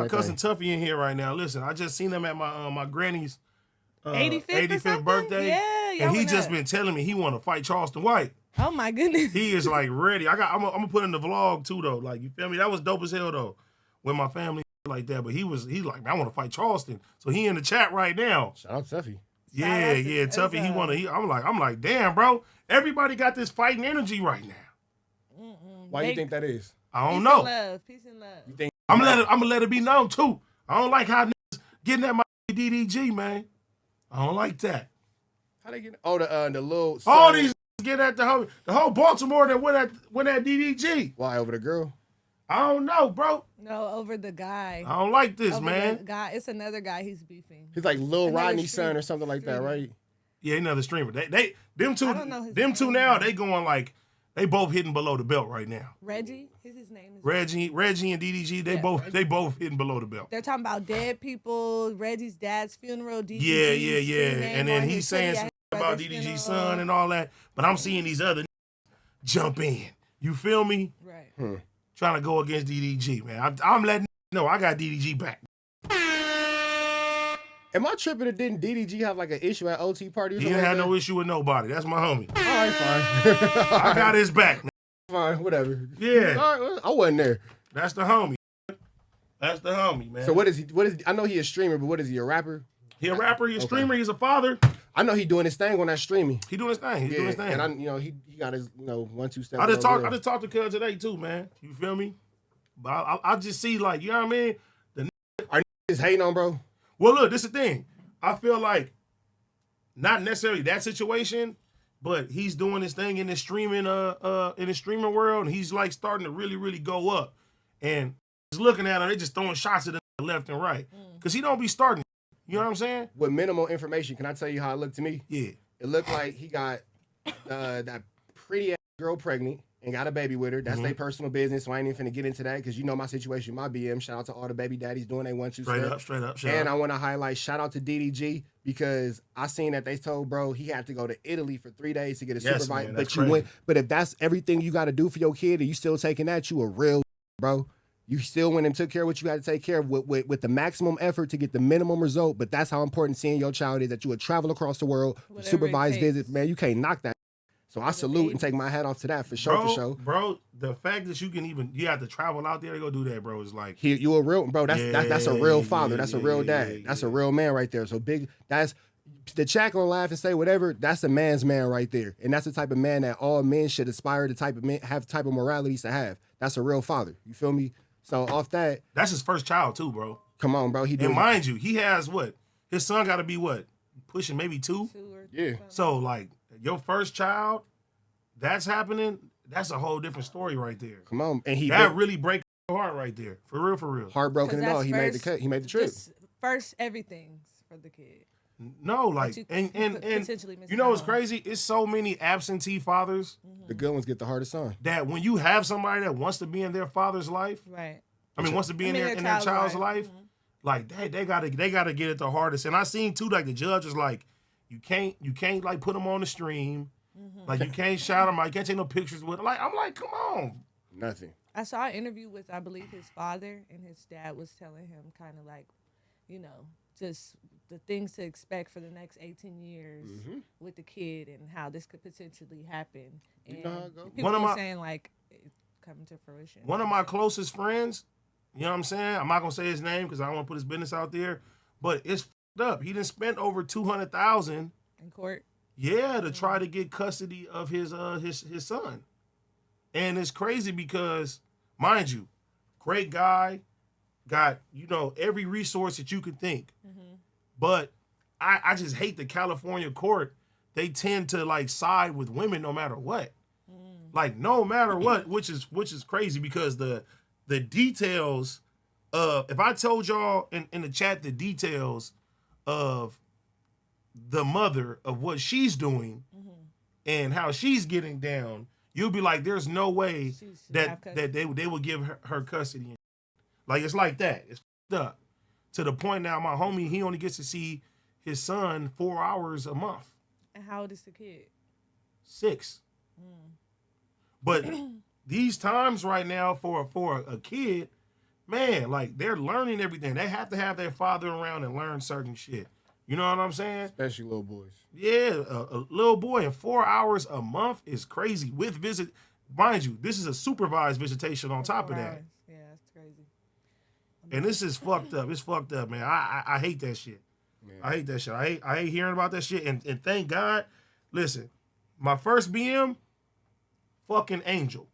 My cousin Tffy in here right now. Listen, I just seen him at my granny's 85th birthday. Yeah, and he just been telling me he want to fight Charleston White. Oh my goodness. He is like ready. I'm gonna put in the vlog too though. Like, you feel me? That was dope as hell though. When my family like that, but he's like, I want to fight Charleston. So he in the chat right now. Shout out Tffy. Yeah, Tffy. I'm like, damn, bro. Everybody got this fighting energy right now. Why you think that is? I don't know. Peace and love. You think I'm gonna let it be known too. I don't like how niggas getting at my DDG, man. I don't like that. How they get? Oh, the little. All these get at the whole Baltimore that went at DDG. Why, over the girl? I don't know, bro. No, over the guy. I don't like this, over man. The guy, it's another guy he's beefing. He's like Lil Rodney's son or something like streamer. that, right? Yeah, another streamer. Them two. I don't know his Them two name. now. They going like they both hitting below the belt right now. Reggie, his name is Reggie and DDG. They both hitting below the belt. They're talking about dead people. Reggie's dad's funeral. DDG, Yeah. And then he's saying something about DDG's son and all that. But I'm seeing these other jump in. You feel me? Right. Trying to go against DDG, man. I'm letting know I got DDG back. Am I tripping or didn't DDG have like an issue at OT party? He didn't have no issue with nobody. That's my homie. All right, fine. I got his back. Fine, whatever. Yeah. All right, well, I wasn't there. That's the homie. That's the homie, man. So what is he? I know he a streamer, but what is he? A rapper? He a rapper. He a streamer. He's a father. I know he doing his thing on that streaming. He doing his thing. He's doing his thing. And he got his 1-2 steps. I just talked to Cuz today too, man. You feel me? But I just see, like, you know what I mean? Are niggas hating on bro? Well, look, this is the thing. I feel like not necessarily that situation, but he's doing his thing in the streaming world, and he's like starting to really, really go up. And he's looking at him, they just throwing shots at him left and right. Cause he don't be starting. You know what I'm saying? With minimal information, can I tell you how it looked to me? Yeah. It looked like he got that pretty ass girl pregnant and got a baby with her. That's their personal business, so I ain't even finna get into that because you know my situation, my BM. Shout out to all the baby daddies doing they 1-2 step. Straight up. And I want to highlight shout out to DDG because I seen that they told bro he had to go to Italy for 3 days to get a supervisor. But you went. But if that's everything you got to do for your kid and you still taking that, you a real bro. You still went and took care of what you had to take care of with the maximum effort to get the minimum result. But that's how important seeing your child is, that you would travel across the world, supervised visits. Man, you can't knock that. So I salute and take my hat off to that for sure. Bro, the fact that you have to travel out there to go do that, bro, is like you a real bro. That's a real father. That's a real dad. That's a real man right there. So big. That's the chat gonna laugh and say whatever. That's a man's man right there, and that's the type of man that all men should aspire to have type of moralities to have. That's a real father. You feel me? So off that, that's his first child too, bro. Come on, bro. And mind you, he has what? His son got to be what? Pushing maybe 2. Yeah. So like your first child, that's happening. That's a whole different story right there. Come on, and that really breaks your heart right there, for real. Heartbroken and all. He made the cut. He made the trip. First, everything's for the kid. No, like and you know what's crazy? It's so many absentee fathers. The good ones get the hardest on. That when you have somebody that wants to be in their father's life, right? I mean, wants to be in their child's life, like they gotta get it the hardest. And I seen too, like the judge was like, you can't like put them on the stream, like you can't shout them out, you can't take no pictures with them. Like I'm like, come on, nothing. I saw an interview with I believe his father, and his dad was telling him kind of like, just the things to expect for the next 18 years with the kid and how this could potentially happen. And you know how it goes. People are saying like it's coming to fruition. One of my closest friends, you know what I'm saying? I'm not gonna say his name because I don't want to put his business out there, but it's fucked up. He done spent over $200,000 in court. Yeah, to try to get custody of his son. And it's crazy because, mind you, great guy, got, every resource that you could think. But I just hate the California court. They tend to like side with women no matter what. Like no matter what, which is crazy because the details of, if I told y'all in the chat the details of the mother of what she's doing and how she's getting down, you'll be like, there's no way that they would give her custody. Like it's like that. It's fucked up. To the point now, my homie, he only gets to see his son 4 hours a month. And how old is the kid? 6. But these times right now for a kid, man, like they're learning everything. They have to have their father around and learn certain shit. You know what I'm saying? Especially little boys. Yeah, a little boy in 4 hours a month is crazy. With visit, mind you, this is a supervised visitation on top of that. Yeah, that's crazy. And this is fucked up. It's fucked up, man. I hate that shit. Man. I hate that shit. I hate hearing about that shit. And thank God, listen, my first BM, fucking angel.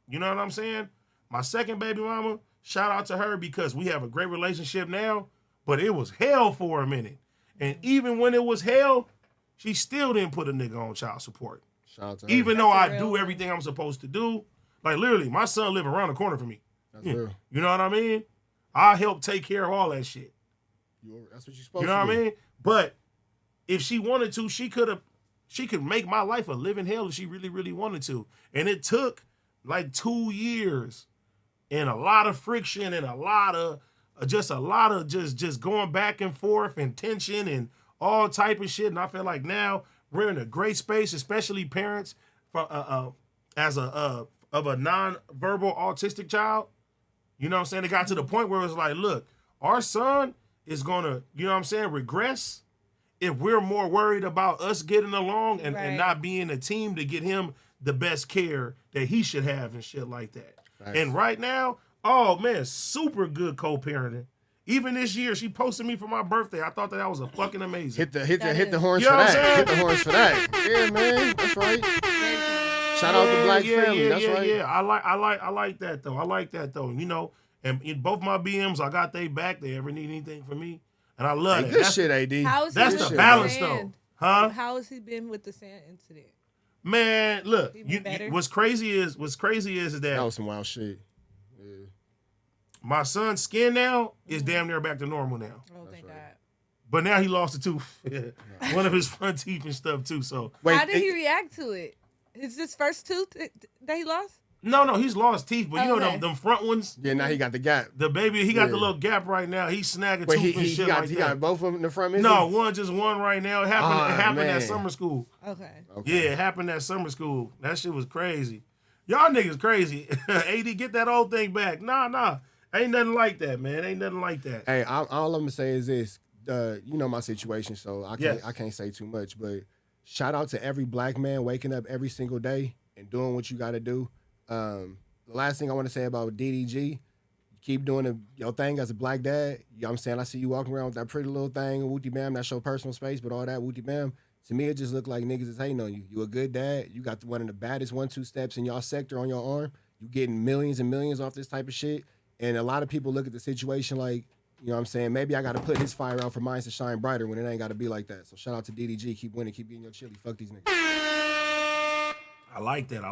You know what I'm saying? My second baby mama, shout out to her because we have a great relationship now, but it was hell for a minute. And even when it was hell, she still didn't put a nigga on child support. Shout out to her. Even though I do everything I'm supposed to do. Like literally, my son live around the corner from me. That's real. You know what I mean? I help take care of all that shit. That's what you're supposed to do. You know what I mean? But if she wanted to, she could make my life a living hell if she really, really wanted to. And it took like 2 years and a lot of friction and a lot of just going back and forth and tension and all type of shit. And I feel like now we're in a great space, especially parents of a non-verbal autistic child. You know what I'm saying? It got to the point where it was like, look, our son is gonna, you know what I'm saying, regress if we're more worried about us getting along and not being a team to get him the best care that he should have and shit like that. Nice. And right now, oh man, super good co-parenting. Even this year, she posted me for my birthday. I thought that was a fucking amazing. Hit the horns for that. Hit the horns for that. Yeah, man, that's right. Shout out to Black family. That's right. Yeah. I like that though. I like that though. You know, and in both my BMs, I got they back. They ever need anything from me, and I love it. Good shit, AD. That's the balance though, huh? How has he been with the sand incident? Man, look, what's crazy is that was some wild shit. Yeah. My son's skin now is damn near back to normal now. Oh, thank God. But now he lost a tooth, one of his front teeth and stuff too. So how did he react to it? Is this first tooth that he lost? No, he's lost teeth, but you know them front ones. Yeah, now he got the gap. The baby, he got the little gap right now. He's snagging tooth and shit like that. He got both of them in the front. No, just one right now. It happened at summer school. Okay. Yeah, it happened at summer school. That shit was crazy. Y'all niggas crazy. AD, get that old thing back. Nah. Ain't nothing like that, man. Ain't nothing like that. Hey, all I'm gonna say is this. You know my situation, so I can't say too much. But shout out to every black man waking up every single day and doing what you got to do. The last thing I want to say about DDG, keep doing your thing as a black dad. You know what I'm saying? I see you walking around with that pretty little thing, wooty bam, that's your personal space, but all that wooty bam. To me, it just looked like niggas is hating on you. You a good dad. You got one of the baddest 1-2 steps in y'all sector on your arm. You getting millions and millions off this type of shit. And a lot of people look at the situation like, you know what I'm saying, maybe I got to put his fire out for mine to shine brighter when it ain't got to be like that. So shout out to DDG. Keep winning. Keep getting your chili. Fuck these niggas. I like that.